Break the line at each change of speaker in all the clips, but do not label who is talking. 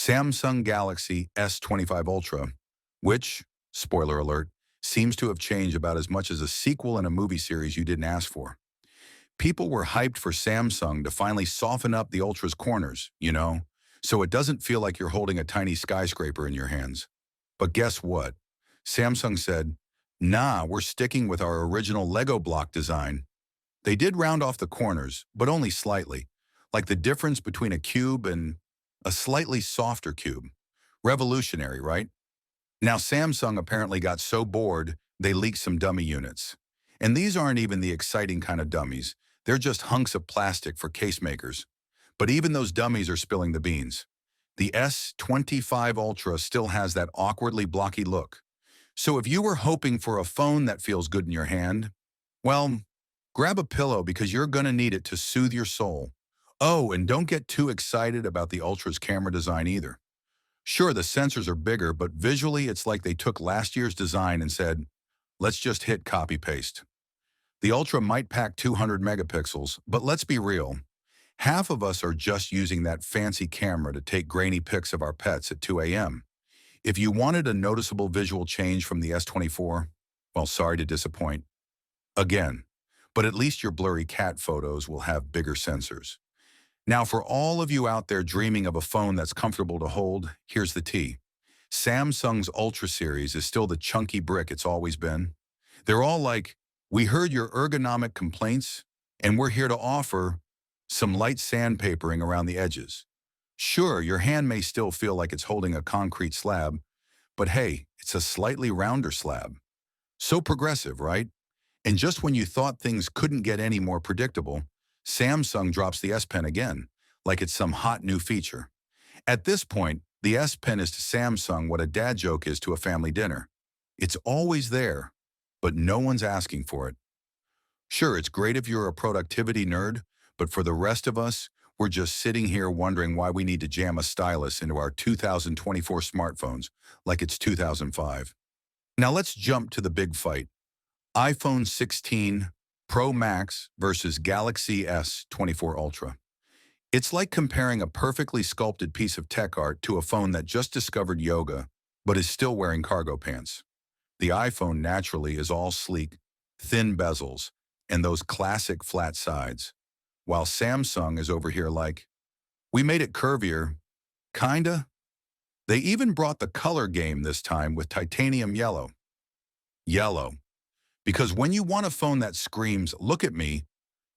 Samsung Galaxy S25 Ultra, which, spoiler alert, seems to have changed about as much as a sequel in a movie series you didn't ask for. People were hyped for Samsung to finally soften up the Ultra's corners, so it doesn't feel like you're holding a tiny skyscraper in your hands. But guess what? Samsung said, nah, we're sticking with our original Lego block design. They did round off the corners, but only slightly, like the difference between a cube and a slightly softer cube. Revolutionary, right? Now, Samsung apparently got so bored, they leaked some dummy units. And these aren't even the exciting kind of dummies. They're just hunks of plastic for case makers. But even those dummies are spilling the beans. The S25 Ultra still has that awkwardly blocky look. So if you were hoping for a phone that feels good in your hand, well, grab a pillow because you're going to need it to soothe your soul. Oh, and don't get too excited about the Ultra's camera design either. Sure, the sensors are bigger, but visually it's like they took last year's design and said, let's just hit copy-paste. The Ultra might pack 200 megapixels, but let's be real. Half of us are just using that fancy camera to take grainy pics of our pets at 2 a.m. If you wanted a noticeable visual change from the S24, well, sorry to disappoint. Again, but at least your blurry cat photos will have bigger sensors. Now, for all of you out there dreaming of a phone that's comfortable to hold, here's the tea. Samsung's Ultra series is still the chunky brick it's always been. They're all like, we heard your ergonomic complaints, and we're here to offer some light sandpapering around the edges. Sure, your hand may still feel like it's holding a concrete slab, but hey, it's a slightly rounder slab. So progressive, right? And just when you thought things couldn't get any more predictable, Samsung drops the S Pen again, like it's some hot new feature. At this point, the S Pen is to Samsung what a dad joke is to a family dinner. It's always there, but no one's asking for it. Sure, it's great if you're a productivity nerd, but for the rest of us, we're just sitting here wondering why we need to jam a stylus into our 2024 smartphones like it's 2005. Now let's jump to the big fight. iPhone 16 Pro Max versus Galaxy S24 Ultra. It's like comparing a perfectly sculpted piece of tech art to a phone that just discovered yoga, but is still wearing cargo pants. The iPhone naturally is all sleek, thin bezels, and those classic flat sides, while Samsung is over here like, we made it curvier, kinda. They even brought the color game this time with titanium yellow. Yellow. Because when you want a phone that screams, look at me,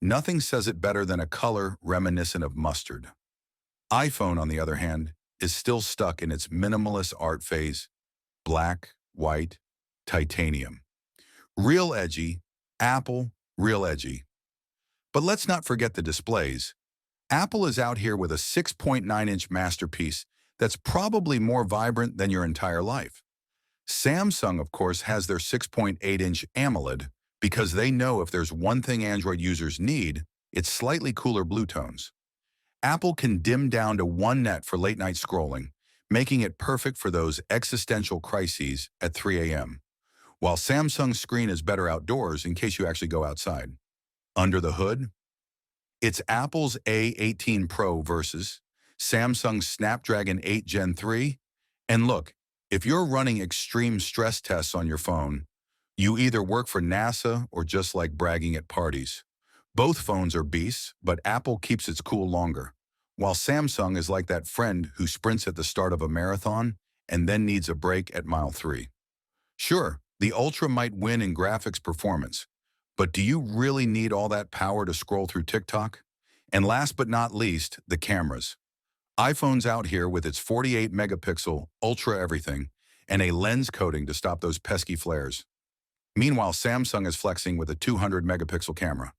nothing says it better than a color reminiscent of mustard. iPhone, on the other hand, is still stuck in its minimalist art phase, black, white, titanium. Real edgy, Apple, real edgy. But let's not forget the displays. Apple is out here with a 6.9-inch masterpiece that's probably more vibrant than your entire life. Samsung, of course, has their 6.8-inch AMOLED because they know if there's one thing Android users need, it's slightly cooler blue tones. Apple can dim down to 1 net for late-night scrolling, making it perfect for those existential crises at 3 a.m., while Samsung's screen is better outdoors in case you actually go outside. Under the hood, it's Apple's A18 Pro versus Samsung's Snapdragon 8 Gen 3, and look, if you're running extreme stress tests on your phone, you either work for NASA or just like bragging at parties. Both phones are beasts, but Apple keeps its cool longer, while Samsung is like that friend who sprints at the start of a marathon and then needs a break at mile 3. Sure, the Ultra might win in graphics performance, but do you really need all that power to scroll through TikTok? And last but not least, the cameras. iPhone's out here with its 48 megapixel ultra everything and a lens coating to stop those pesky flares. Meanwhile, Samsung is flexing with a 200 megapixel camera.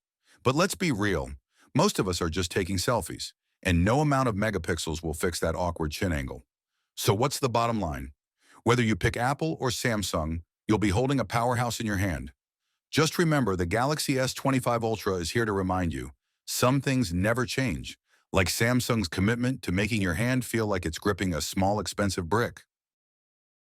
But let's be real, most of us are just taking selfies, and no amount of megapixels will fix that awkward chin angle. So what's the bottom line? Whether you pick Apple or Samsung, you'll be holding a powerhouse in your hand. Just remember, the Galaxy S25 Ultra is here to remind you, some things never change, like Samsung's commitment to making your hand feel like it's gripping a small, expensive brick.